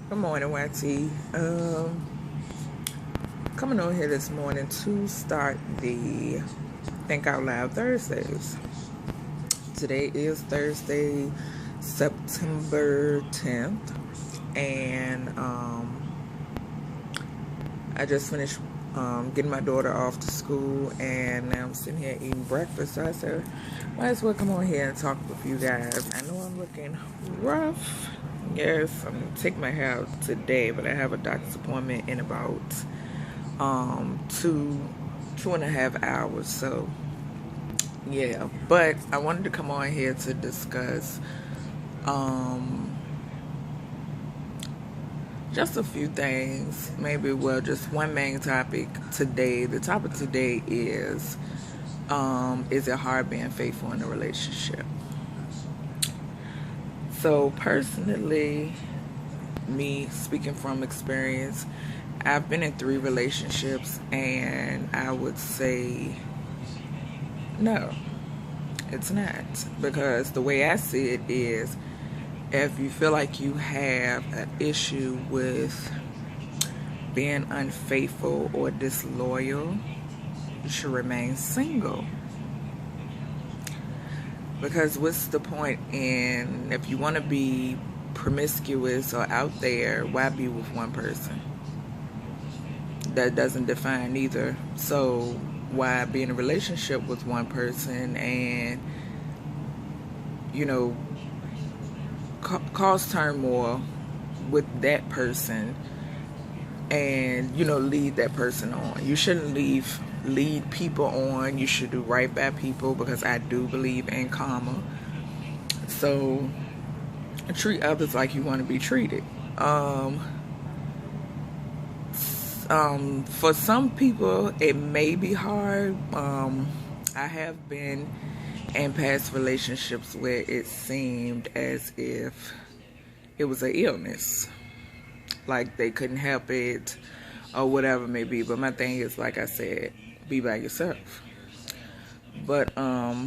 Good morning, YT. Coming on here this morning to start the Think Out Loud Thursdays. Today is Thursday, September 10th, and I just finished getting my daughter off to school, and now I'm sitting here eating breakfast. So I said, might as well come on here and talk with you guys. I know I'm looking rough. Yes, I'm gonna take my hair out today, but I have a doctor's appointment in about two and a half hours. So yeah, but I wanted to come on here to discuss just a few things. Maybe, well, just one main topic today. The topic today is it hard being faithful in a relationship? So personally, me speaking from experience, I've been in 3 relationships, and I would say no, it's not. Because the way I see it is, if you feel like you have an issue with being unfaithful or disloyal, you should remain single. Because what's the point in, if you want to be promiscuous or out there, why be with one person? That doesn't define either. So why be in a relationship with one person and, cause turmoil with that person and, lead that person on? You shouldn't lead people on. You should do right by people, because I do believe in karma. So treat others like you want to be treated. For some people it may be hard. I have been in past relationships where it seemed as if it was an illness, like they couldn't help it or whatever it may be. But my thing is, like I said, be by yourself. But I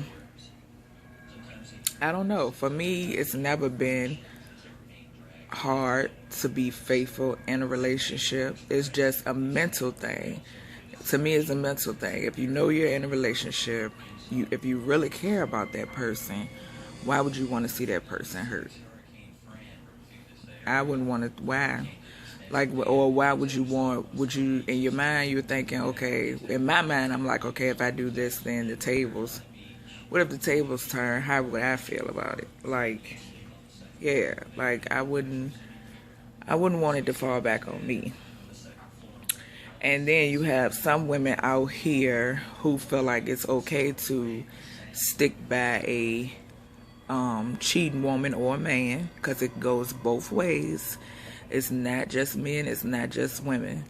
don't know, for me it's never been hard to be faithful in a relationship. It's just a mental thing. To me, it's a mental thing. If you know you're in a relationship, if you really care about that person, why would you want to see that person hurt? I wouldn't want to. Why? Or why would you, in your mind, you're thinking, okay, in my mind, I'm like, okay, if I do this, then the tables, what if the tables turn? How would I feel about it? Yeah, I wouldn't want it to fall back on me. And then you have some women out here who feel like it's okay to stick by a cheating woman or man, because it goes both ways. It's not just men, it's not just women.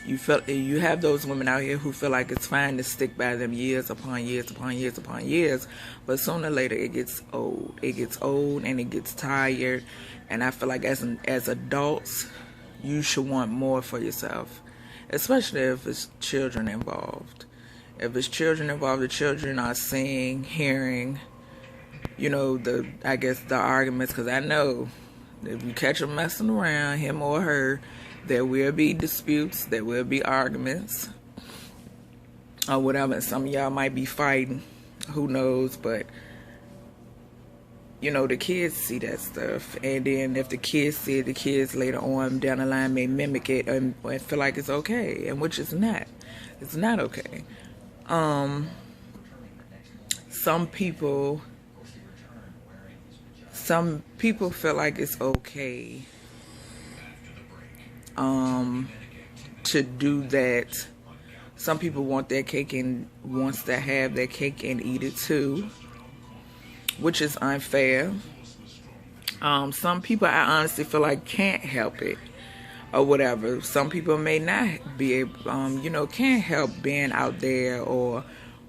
You have those women out here who feel like it's fine to stick by them years upon years upon years upon years, but sooner or later it gets old. It gets old and it gets tired. And I feel like as adults, you should want more for yourself, especially if it's children involved. If it's children involved, the children are seeing, hearing, the arguments. Because I know if you catch them messing around, him or her, there will be disputes, there will be arguments, or whatever. Some of y'all might be fighting, who knows, but the kids see that stuff. And then if the kids see it, the kids later on down the line may mimic it and feel like it's okay, and which is not. It's not okay. Some people feel like it's okay to do that. Some people want their cake and wants to have their cake and eat it too, which is unfair. Some people, I honestly feel like, can't help it or whatever. Some people may not be able, can't help being out there or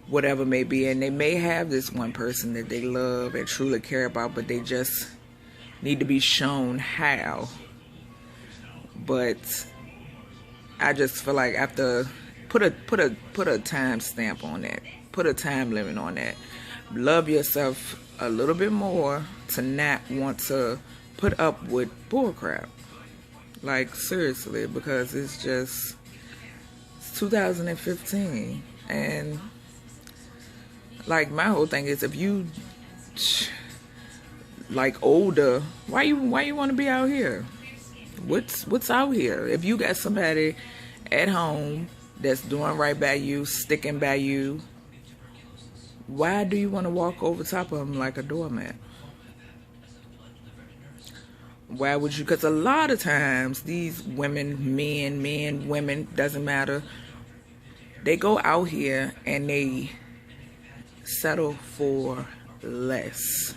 whatever may be, and they may have this one person that they love and truly care about, but they just need to be shown how. But I just feel like after put a time stamp on that, put a time limit on that. Love yourself a little bit more to not want to put up with bullcrap. Like, seriously, because it's 2015. And, like, my whole thing is, if you, like, older, why you want to be out here? What's out here? If you got somebody at home that's doing right by you, sticking by you, why do you want to walk over top of them like a doormat? Why would you? Because a lot of times these women, men, women, doesn't matter, they go out here and they settle for less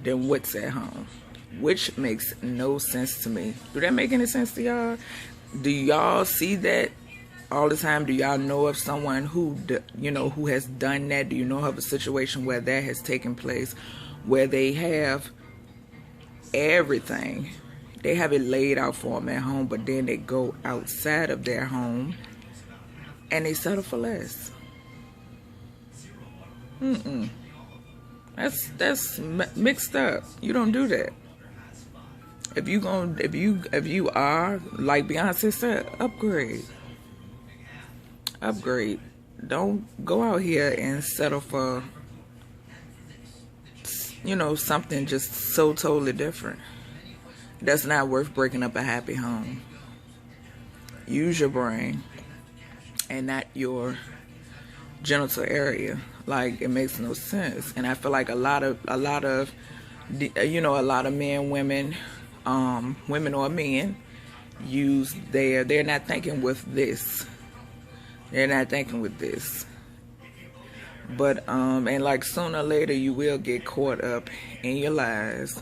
than what's at home, which makes no sense to me. Do that make any sense to y'all? Do y'all see that all the time? Do y'all know of someone who has done that? Do you know of a situation where that has taken place, where they have everything, they have it laid out for them at home, but then they go outside of their home and they settle for less? That's mixed up. You don't do that. If you are, like Beyonce said, upgrade. Don't go out here and settle for something just so totally different. That's not worth breaking up a happy home. Use your brain and not your genital area. Like, it makes no sense. And I feel like a lot of men, women or men they're not thinking with this. They're not thinking with this. But and like, sooner or later you will get caught up in your lies.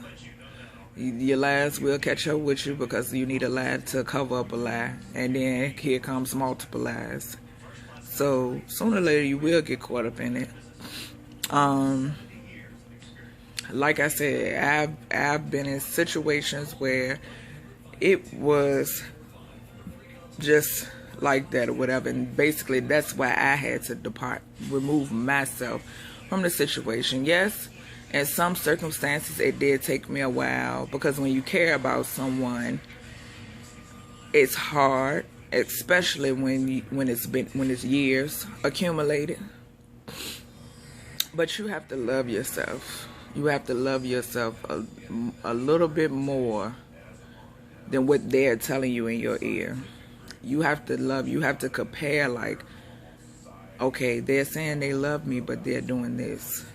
Your lies will catch up with you, because you need a lie to cover up a lie, and then here comes multiple lies. So sooner or later you will get caught up in it. Like I said, I've been in situations where it was just like that or whatever, and basically that's why I had to remove myself from the situation. Yes, in some circumstances it did take me a while, because when you care about someone, it's hard, especially when it's years accumulated. But you have to love yourself. You have to love yourself a little bit more than what they're telling you in your ear. You have to compare, like, okay, they're saying they love me, but they're doing this.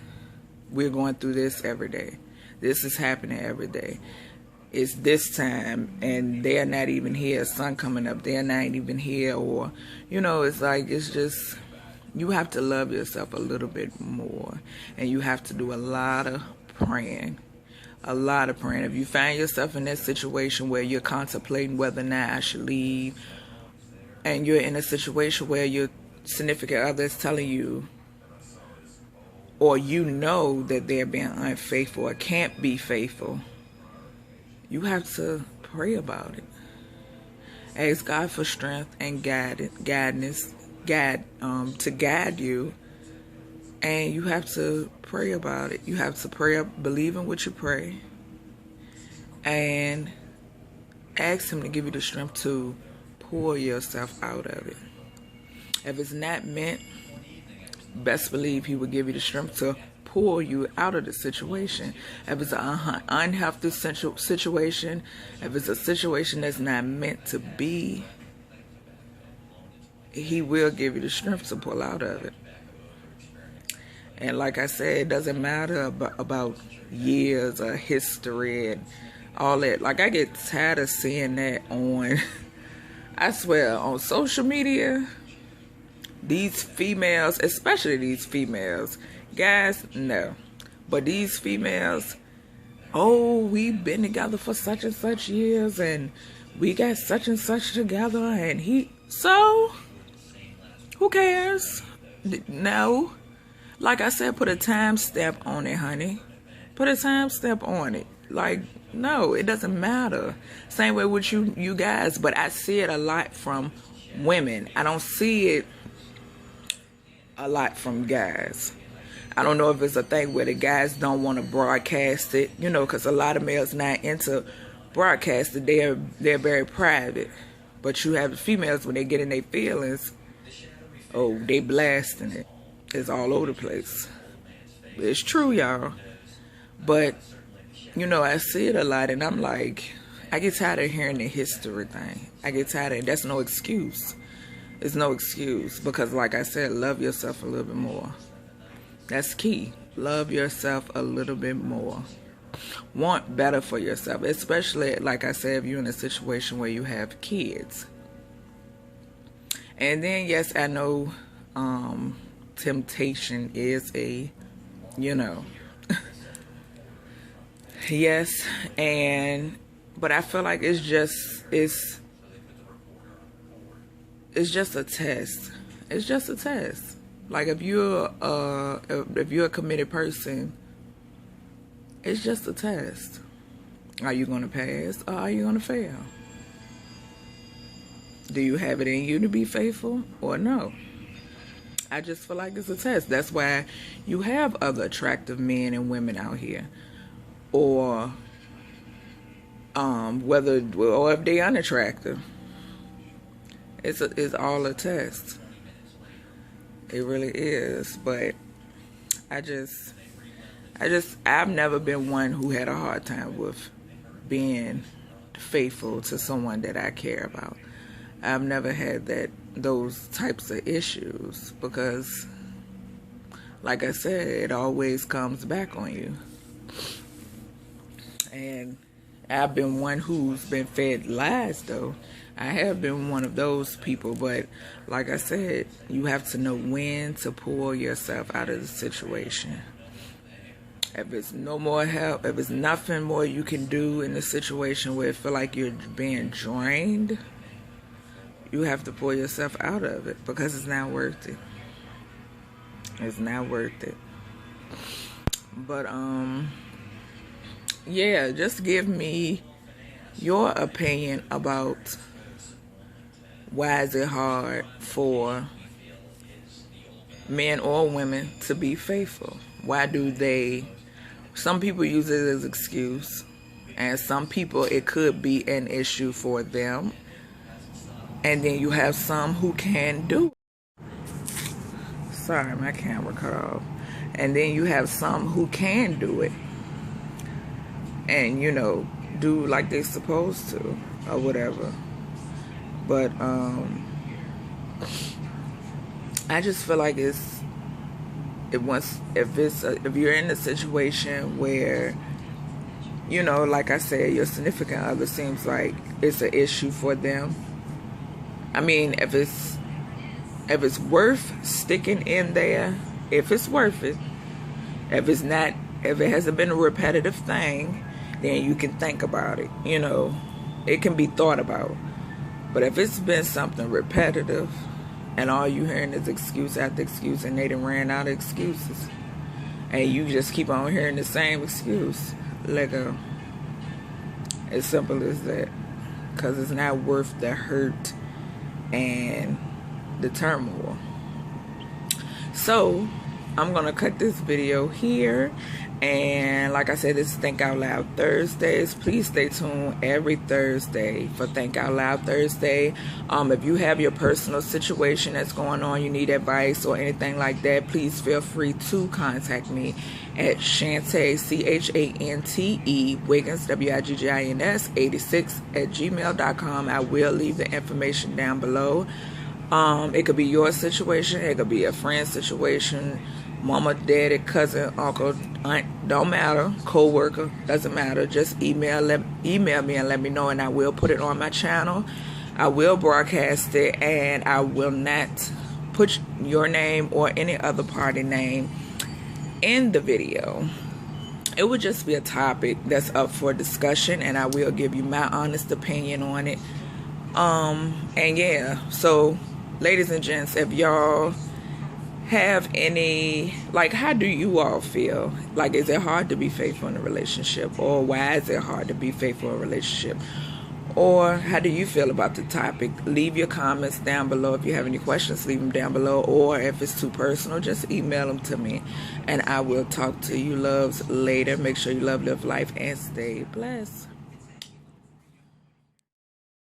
We're going through this every day. This is happening every day. It's this time, and they're not even here. Sun coming up, they're not even here. Or, it's like, it's just, you have to love yourself a little bit more. And you have to do a lot of praying. A lot of praying. If you find yourself in that situation where you're contemplating whether or not I should leave, and you're in a situation where your significant other is telling you, or that they're being unfaithful or can't be faithful, you have to pray about it. Ask God for strength and guidance, to guide you, and you have to pray about it. You have to pray, believe in what you pray, and ask Him to give you the strength to pull yourself out of it. If it's not meant, best believe He will give you the strength to pull you out of the situation. If it's an unhealthy situation, if it's a situation that's not meant to be, He will give you the strength to pull out of it. And like I said, it doesn't matter about years or history and all that. Like, I get tired of seeing that on I swear, on social media. These females, especially these females, guys, no, but these females, oh, we've been together for such and such years, and we got such and such together, and so who cares? No, like I said, put a time stamp on it, honey. Put a time stamp on it. Like, no, it doesn't matter. Same way with you guys, but I see it a lot from women. I don't see it a lot from guys. I don't know if it's a thing where the guys don't want to broadcast it, you know, because a lot of males not into broadcasting. They're very private. But you have the females, when they get in their feelings, oh, they blasting it. It's all over the place. It's true, y'all. But, you know, I see it a lot, and I'm like, I get tired of hearing the history thing. I get tired of it. That's no excuse. It's no excuse. Because, like I said, love yourself a little bit more. That's key. Love yourself a little bit more. Want better for yourself. Especially, like I said, if you're in a situation where you have kids. And then, yes, I know temptation is a, you know. Yes, but I feel like it's just a test. It's just a test. Like if you're a committed person, it's just a test. Are you gonna pass or are you gonna fail? Do you have it in you to be faithful or no? I just feel like it's a test. That's why you have other attractive men and women out here. Or if they unattractive. It's all a test. It really is. But I've never been one who had a hard time with being faithful to someone that I care about. I've never had those types of issues because, like I said, it always comes back on you. And I've been one who's been fed lies, though. I have been one of those people, but like I said, you have to know when to pull yourself out of the situation. If it's no more help, if it's nothing more you can do in the situation where it feel like you're being drained, you have to pull yourself out of it because it's not worth it. It's not worth it. But, yeah, just give me your opinion about why is it hard for men or women to be faithful? Why do some people use it as an excuse, and some people it could be an issue for them, and then you have some who can do it. Sorry, my camera cut off. And then you have some who can do it. And, you know, do like they're supposed to or whatever. But I just feel like if you're in a situation where, you know, like I said, your significant other seems like it's an issue for them. I mean, if it's worth sticking in there, if it's worth it. If it hasn't been a repetitive thing, then you can think about it. You know, it can be thought about. But if it's been something repetitive and all you hearing is excuse after excuse and they done ran out of excuses and you just keep on hearing the same excuse, let go. As simple as that. Because it's not worth the hurt and the turmoil. So I'm going to cut this video here. And like I said, this is Think Out Loud Thursdays. Please stay tuned every Thursday for Think Out Loud Thursday. If you have your personal situation that's going on, you need advice or anything like that, please feel free to contact me at Chante, CHANTE, Wiggins, WIGGINS, 86 at gmail.com. I will leave the information down below. It could be your situation. It could be a friend's situation. Mama, daddy, cousin, uncle, aunt, don't matter. Co-worker, doesn't matter. Just email me and let me know, and I will put it on my channel. I will broadcast it, and I will not put your name or any other party name in the video. It would just be a topic that's up for discussion, and I will give you my honest opinion on it. And yeah, so ladies and gents, if y'all have any, like, how do you all feel? Like, is it hard to be faithful in a relationship? Or why is it hard to be faithful in a relationship? Or how do you feel about the topic? Leave your comments down below. If you have any questions, leave them down below. Or if it's too personal, just email them to me. And I will talk to you loves later. Make sure you love, live life, and stay blessed.